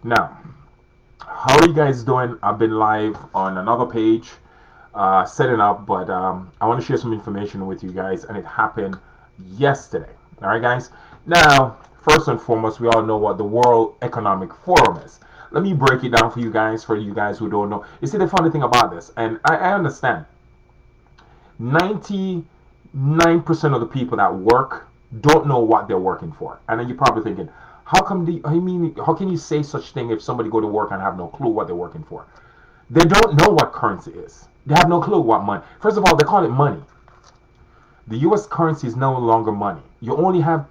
Now, how are you guys doing? I've been live on another page, setting up, but I want to share some information with you guys, and it happened yesterday. All right, guys. Now, first and foremost, we all know what the World Economic Forum is. Let me break it down for you guys who don't know. You see, the funny thing about this, and I understand 99% of the people that work don't know what they're working for. And then you're probably thinking, how can you say such thing if somebody go to work and have no clue what they're working for? They don't know what currency is. They have no clue what money. First of all, they call it money. The US currency is no longer money. You only have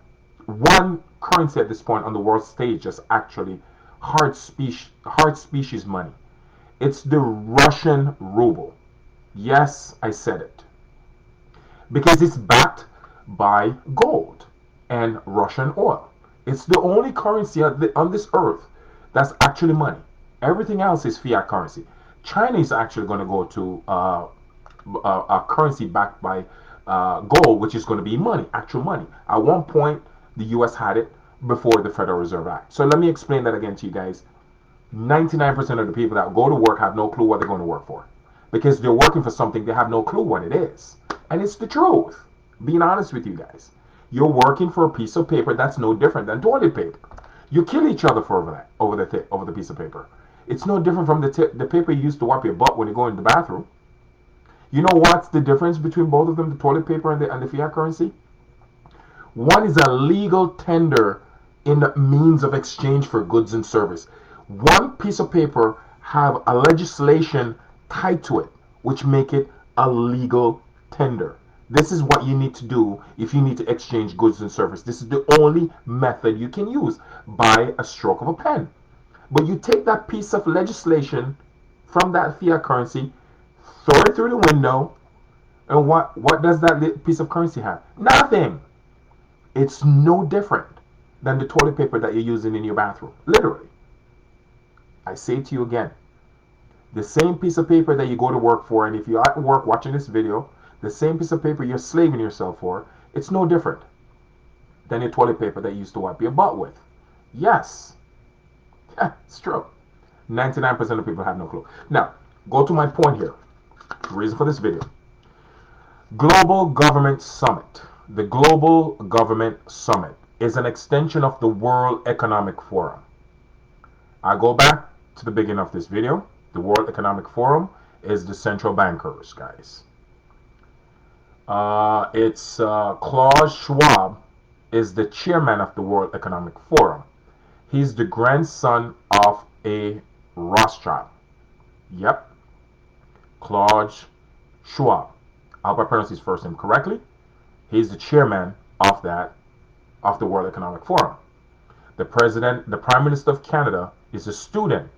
one currency at this point on the world stage that's actually hard species money. It's the Russian ruble. Yes, I said it. Because it's backed by gold and Russian oil. It's the only currency on this earth that's actually money. Everything else is fiat currency. China is actually going to go to a currency backed by gold, which is going to be money, actual money. At one point, the US had it before the Federal Reserve Act. So let me explain that again to you guys. 99% of the people that go to work have no clue what they're going to work for because they're working for something they have no clue what it is. And it's the truth. Being honest with you guys. You're working for a piece of paper that's no different than toilet paper. You kill each other for over the piece of paper. It's no different from the paper you use to wipe your butt when you go in the bathroom. You know what's the difference between both of them, the toilet paper and the fiat currency? One is a legal tender in the means of exchange for goods and service. One piece of paper have a legislation tied to it, which make it a legal tender. This is what you need to do if you need to exchange goods and service. This is the only method you can use by a stroke of a pen. But you take that piece of legislation from that fiat currency, throw it through the window, and what does that piece of currency have? Nothing. It's no different than the toilet paper that you're using in your bathroom. Literally. I say to you again, the same piece of paper that you go to work for, and if you're at work watching this video, the same piece of paper you're slaving yourself for, it's no different than your toilet paper that you used to wipe your butt with. Yes. Yeah, it's true. 99% of people have no clue. Now, go to my point here. Reason for this video. Global Government Summit. The Global Government Summit is an extension of the World Economic Forum. I go back to the beginning of this video. The World Economic Forum is the central bankers, guys. It's Klaus Schwab is the chairman of the World Economic Forum. He's the grandson of a Rothschild. Yep. Klaus Schwab. I hope I pronounced his first name correctly. He's the chairman of the World Economic Forum. The Prime Minister of Canada, is a student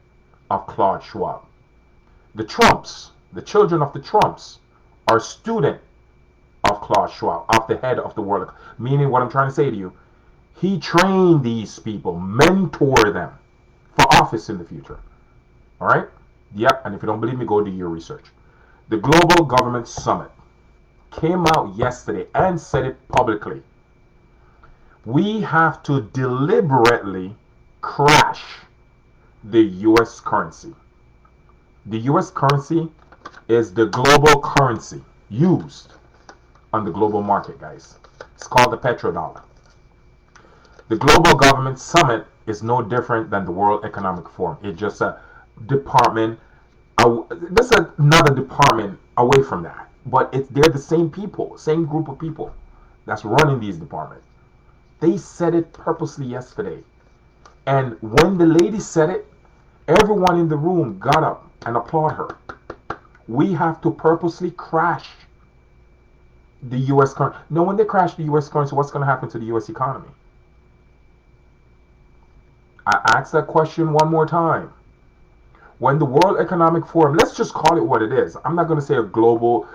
of Klaus Schwab. The Trumps, the children of the Trumps, are student of Klaus Schwab, of the head of the world. Meaning, what I'm trying to say to you, he trained these people, mentor them for office in the future. All right? Yep. And if you don't believe me, go do your research. The Global Government Summit came out yesterday and said it publicly. We have to deliberately crash the US currency. The US currency is the global currency used on the global market, guys. It's called the petrodollar. The Global Government Summit is no different than the World Economic Forum. It's just a department. That's another department away from that. But they're the same people, same group of people that's running these departments. They said it purposely yesterday. And when the lady said it, everyone in the room got up and applauded her. We have to purposely crash the U.S. currency. No, when they crash the U.S. currency, what's going to happen to the U.S. economy? I asked that question one more time. When the World Economic Forum, let's just call it what it is. I'm not going to say a global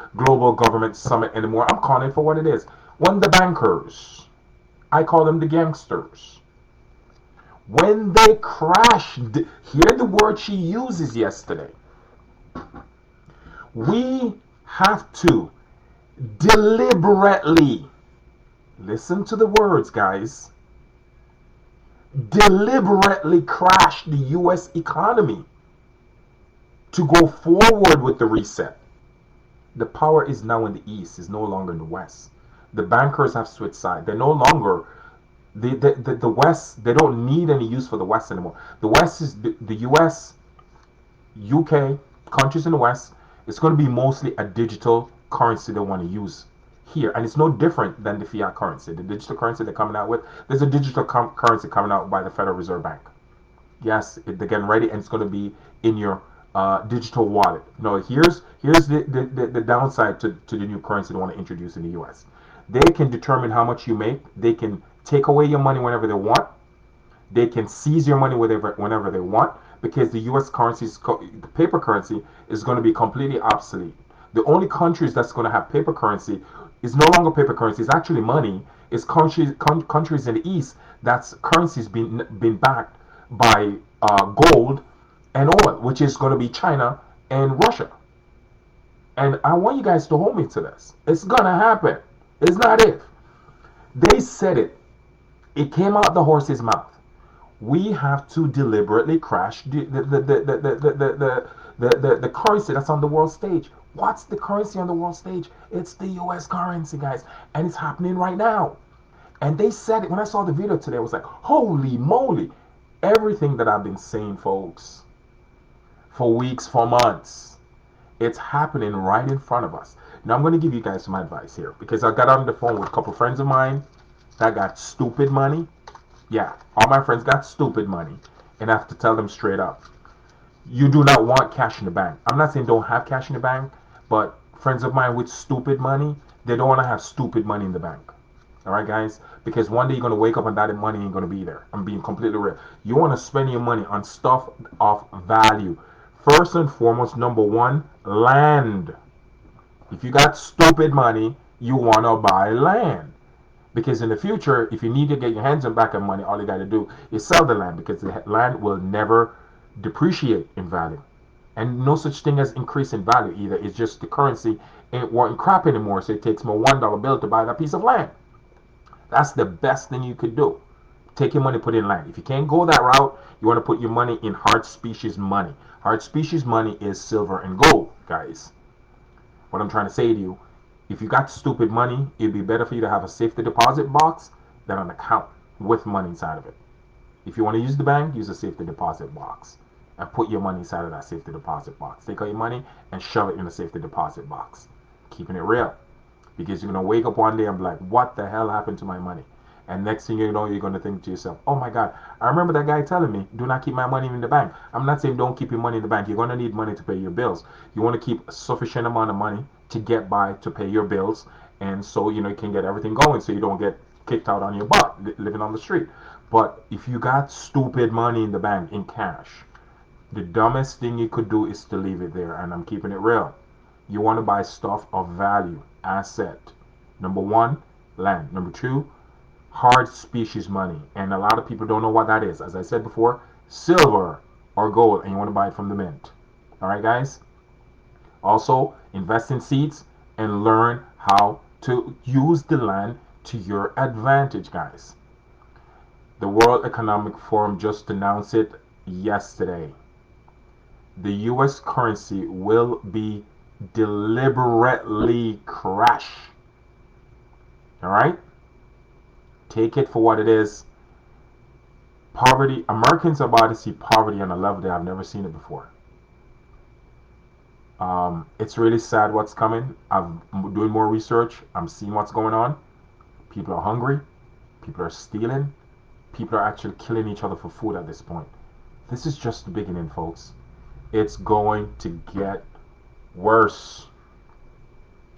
government summit anymore. I'm calling it for what it is. When the bankers, I call them the gangsters, when they crashed, hear the word she uses yesterday. We have to deliberately, listen to the words, guys, deliberately crashed the US economy to go forward with the reset. The power is now in the East, is no longer in the West. The bankers have switched sides. They're no longer the West. They don't need any use for the West anymore. The West is the US, UK, countries in the West. It's going to be mostly a digital currency they want to use here, and it's no different than the fiat currency. The digital currency they're coming out with. There's a digital currency coming out by the Federal Reserve Bank. Yes, they're getting ready, and it's going to be in your digital wallet. No, here's the downside to the new currency they want to introduce in the U.S. They can determine how much you make. They can take away your money whenever they want. They can seize your money whenever they want, because the U.S. currency, the paper currency, is going to be completely obsolete. The only countries that's going to have paper currency is no longer paper currency. It's actually money. It's countries in the East that's currencies been backed by gold and oil, which is going to be China and Russia. And I want you guys to hold me to this. It's going to happen. It's not if. They said it. It came out the horse's mouth. We have to deliberately crash the currency that's on the world stage. What's the currency on the world stage? It's the US currency, guys. And it's happening right now. And they said it. When I saw the video today, I was like, holy moly. Everything that I've been saying, folks, for weeks, for months, it's happening right in front of us. Now, I'm going to give you guys some advice here, because I got on the phone with a couple friends of mine that got stupid money. Yeah, all my friends got stupid money, and I have to tell them straight up, you do not want cash in the bank. I'm not saying don't have cash in the bank, but friends of mine with stupid money, they don't want to have stupid money in the bank. All right, guys? Because one day you're going to wake up and that money ain't going to be there. I'm being completely real. You want to spend your money on stuff of value. First and foremost, number one, land. If you got stupid money, you want to buy land. Because in the future, if you need to get your hands on back on money, all you got to do is sell the land, because the land will never depreciate in value. And no such thing as increase in value either. It's just the currency ain't worth crap anymore, so it takes more $1 bill to buy that piece of land. That's the best thing you could do. Take your money, put it in land. If you can't go that route, you want to put your money in hard species money. Hard species money is silver and gold, guys. What I'm trying to say to you, if you got stupid money, it'd be better for you to have a safety deposit box than an account with money inside of it. If you want to use the bank, use a safety deposit box and put your money inside of that safety deposit box. Take out your money and shove it in the safety deposit box. Keeping it real. Because you're going to wake up one day and be like, what the hell happened to my money? And next thing you know, you're going to think to yourself, oh my God, I remember that guy telling me, do not keep my money in the bank. I'm not saying don't keep your money in the bank. You're going to need money to pay your bills. You want to keep a sufficient amount of money to get by to pay your bills. And so, you can get everything going so you don't get kicked out on your butt living on the street. But if you got stupid money in the bank in cash, the dumbest thing you could do is to leave it there. And I'm keeping it real. You want to buy stuff of value, asset. Number one, land. Number two, hard species money. And a lot of people don't know what that is. As I said before, silver or gold, and you want to buy it from the mint. All right, guys? Also, invest in seeds and learn how to use the land to your advantage, guys. The World Economic Forum just announced it yesterday. The US currency will be deliberately crashed. All right? Take it for what it is. Poverty, Americans are about to see poverty on a level that I've never seen it before. It's really sad what's coming. I'm doing more research. I'm seeing what's going on. People are hungry. People are stealing. People are actually killing each other for food at this point. This is just the beginning, folks. It's going to get worse.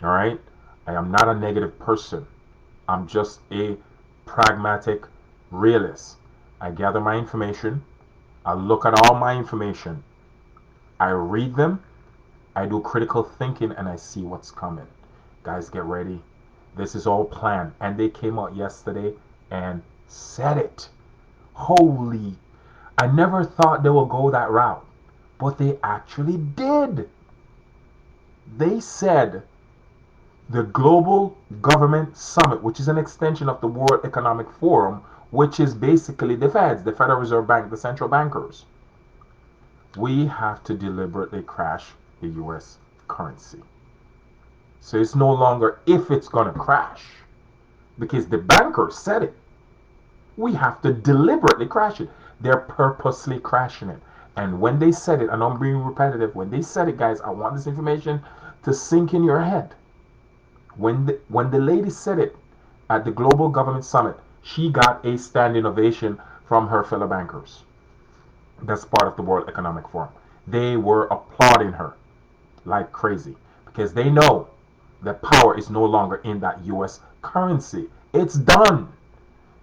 All right? I am not a negative person. I'm just a pragmatic realist. I gather my information. I look at all my information. I read them. I do critical thinking, and I see what's coming. Guys, get ready. This is all planned. And they came out yesterday and said it. Holy. I never thought they would go that route. But they actually did. They said the Global Government Summit, which is an extension of the World Economic Forum, which is basically the Feds, the Federal Reserve Bank, the central bankers. We have to deliberately crash the US currency. So it's no longer if it's going to crash, because the bankers said it. We have to deliberately crash it. They're purposely crashing it. And when they said it, and I'm being repetitive, when they said it, guys, I want this information to sink in your head. When the lady said it at the Global Government Summit, she got a standing ovation from her fellow bankers. That's part of the World Economic Forum. They were applauding her like crazy because they know that power is no longer in that US currency. It's done.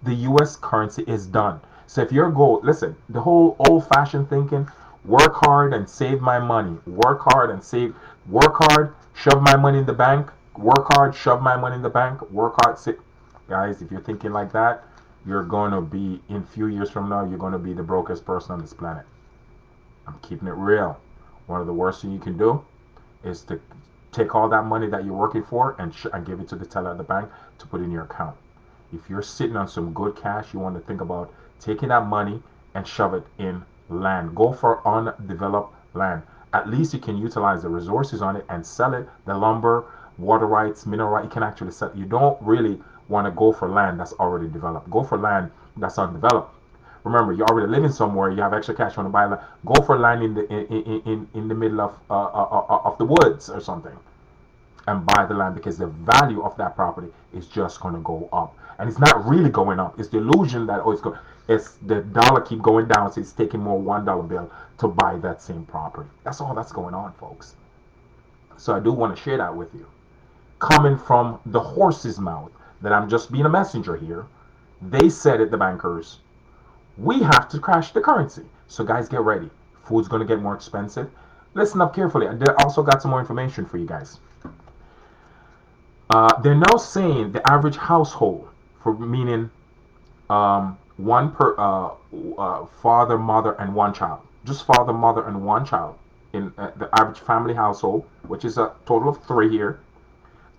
The US currency is done. So if your goal, listen, the whole old-fashioned thinking, work hard and save my money, work hard and save, work hard, shove my money in the bank, work hard, shove my money in the bank, work hard, save. Guys, if you're thinking like that, you're going to be, in a few years from now, you're going to be the brokest person on this planet. I'm keeping it real. One of the worst things you can do is to take all that money that you're working for and give it to the teller at the bank to put in your account. If you're sitting on some good cash, you want to think about taking that money and shove it in land. Go for undeveloped land. At least you can utilize the resources on it and sell it. The lumber, water rights, mineral rights, you can actually sell it. You don't really want to go for land that's already developed. Go for land that's undeveloped. Remember, you're already living somewhere. You have extra cash. You want to buy land. Go for land in the middle of the woods or something, and buy the land, because the value of that property is just going to go up. And it's not really going up. It's the illusion that, oh, it's the dollar keep going down, so it's taking more $1 bill to buy that same property. That's all that's going on, folks. So I do want to share that with you. Coming from the horse's mouth, that I'm just being a messenger here. They said it, the bankers, we have to crash the currency. So guys, get ready. Food's going to get more expensive. Listen up carefully. I also got some more information for you guys. They're now saying the average household, for meaning one per father, mother, and one child, just father, mother, and one child in the average family household, which is a total of 3 here.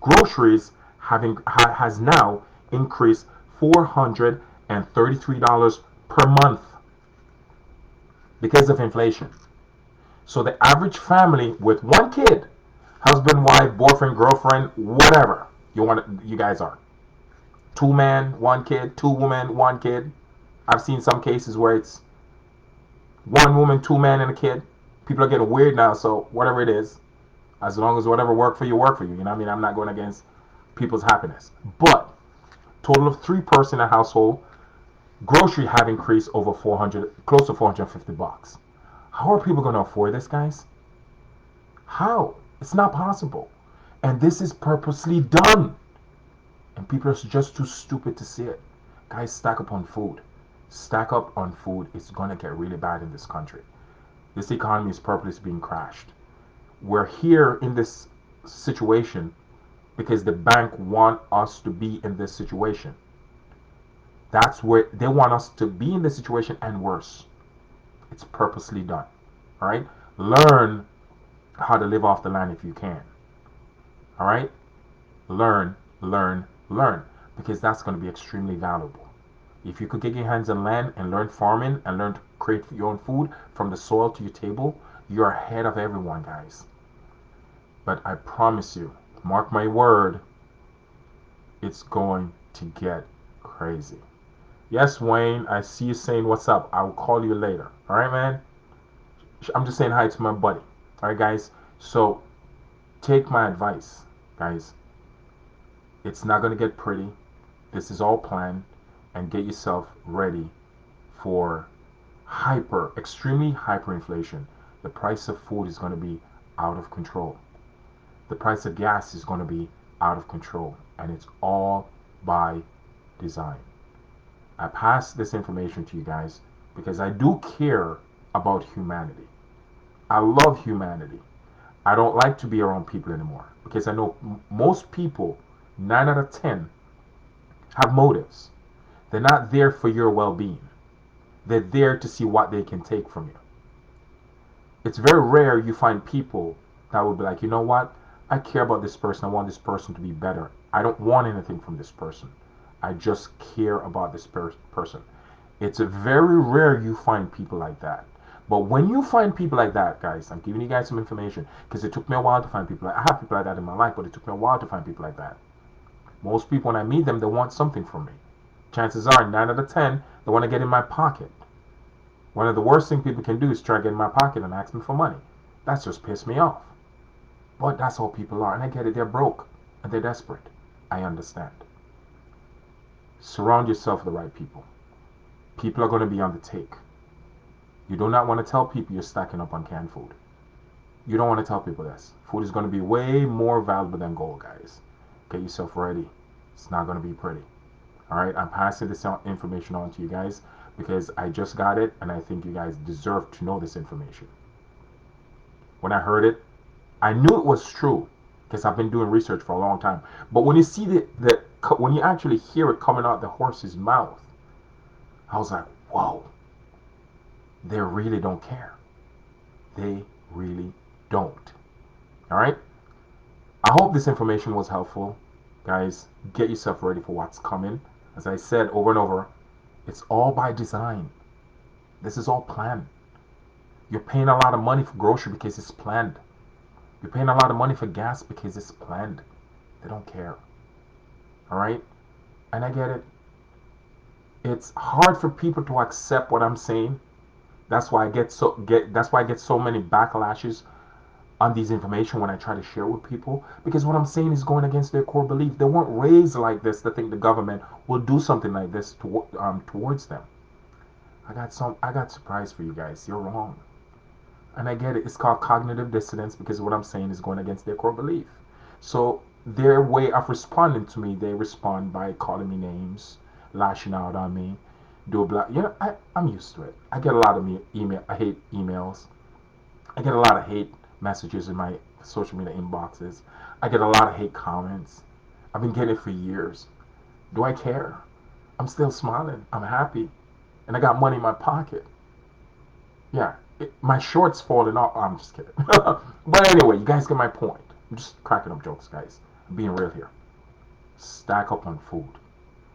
Groceries has now increased $433 per month because of inflation. So the average family with one kid, husband, wife, boyfriend, girlfriend, whatever you guys are, 2 men, 1 kid, 2 women, 1 kid. I've seen some cases where it's 1 woman, 2 men, and a kid. People are getting weird now, so whatever it is, as long as whatever work for you, work for you. You know what I mean? I'm not going against people's happiness. But total of 3 person in a household, grocery have increased over 400, close to $450. How are people going to afford this, guys? How? It's not possible. And this is purposely done. And people are just too stupid to see it. Guys, stack up on food. Stack up on food. It's going to get really bad in this country. This economy is purposely being crashed. We're here in this situation because the bank want us to be in this situation. That's where they want us to be, in this situation and worse. It's purposely done. All right? Learn how to live off the land if you can. All right? Learn, because that's going to be extremely valuable. If you could get your hands on land and learn farming and learn to create your own food from the soil to your table, you're ahead of everyone, guys. But I promise you, mark my word, it's going to get crazy. Yes, Wayne, I see you saying what's up. I will call you later. All right, man? I'm just saying hi to my buddy. All right, guys? So take my advice, guys. It's not going to get pretty. This is all planned. And get yourself ready for extremely hyperinflation. The price of food is going to be out of control. The price of gas is going to be out of control. And it's all by design. I pass this information to you guys because I do care about humanity. I love humanity. I don't like to be around people anymore because I know most people, 9 out of 10, have motives. They're not there for your well-being. They're there to see what they can take from you. It's very rare you find people that will be like, you know what? I care about this person. I want this person to be better. I don't want anything from this person. I just care about this person. It's very rare you find people like that. But when you find people like that, guys, I'm giving you guys some information because it took me a while to find people. I have people like that in my life, but it took me a while to find people like that. Most people, when I meet them, they want something from me. Chances are, 9 out of 10, they want to get in my pocket. One of the worst things people can do is try to get in my pocket and ask me for money. That's just pissed me off. But that's how people are. And I get it. They're broke and they're desperate. I understand. Surround yourself with the right people. People are going to be on the take. You do not want to tell people you're stacking up on canned food. You don't want to tell people this. Food is going to be way more valuable than gold, guys. Get yourself ready. It's not going to be pretty. All right, I'm passing this information on to you guys because I just got it and I think you guys deserve to know this information. When I heard it, I knew it was true because I've been doing research for a long time. But when you see when you actually hear it coming out the horse's mouth, I was like, whoa, they really don't care. They really don't. All right. I hope this information was helpful. Guys, get yourself ready for what's coming. As I said over and over, it's all by design. This is all planned. You're paying a lot of money for grocery because it's planned. You're paying a lot of money for gas because it's planned. They don't care. All right? And I get it. It's hard for people to accept what I'm saying. That's why I get so many backlashes on these information when I try to share with people, because what I'm saying is going against their core belief. They weren't raised like this to think the government will do something like this towards them. I got surprise for you guys. You're wrong. And I get it. It's called cognitive dissonance because what I'm saying is going against their core belief. So their way of responding to me, they respond by calling me names, lashing out on me, I'm used to it. I get a lot of I hate emails. I get a lot of hate messages in my social media inboxes. I get a lot of hate comments. I've been getting it for years. Do I care? I'm still smiling. I'm happy. And I got money in my pocket. Yeah, my shorts falling off. I'm just kidding. But anyway, you guys get my point. I'm just cracking up jokes, guys. I'm being real here. Stack up on food.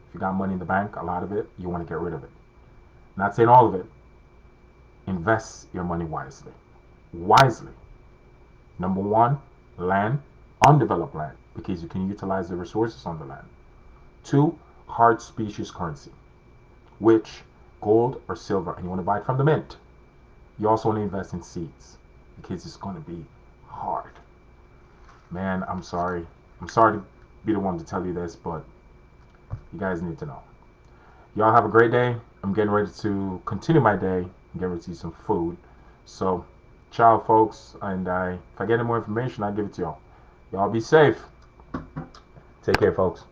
If you got money in the bank, a lot of it, you want to get rid of it. Not saying all of it. Invest your money wisely. Wisely. Number one, land, undeveloped land, because you can utilize the resources on the land. Two, hard species currency, which gold or silver, and you want to buy it from the mint. You also want to invest in seeds because it's going to be hard. Man, I'm sorry. I'm sorry to be the one to tell you this, but you guys need to know. Y'all have a great day. I'm getting ready to continue my day and get ready to eat some food. So, ciao, folks. And if I get any more information, I'll give it to y'all. Y'all be safe. Take care, folks.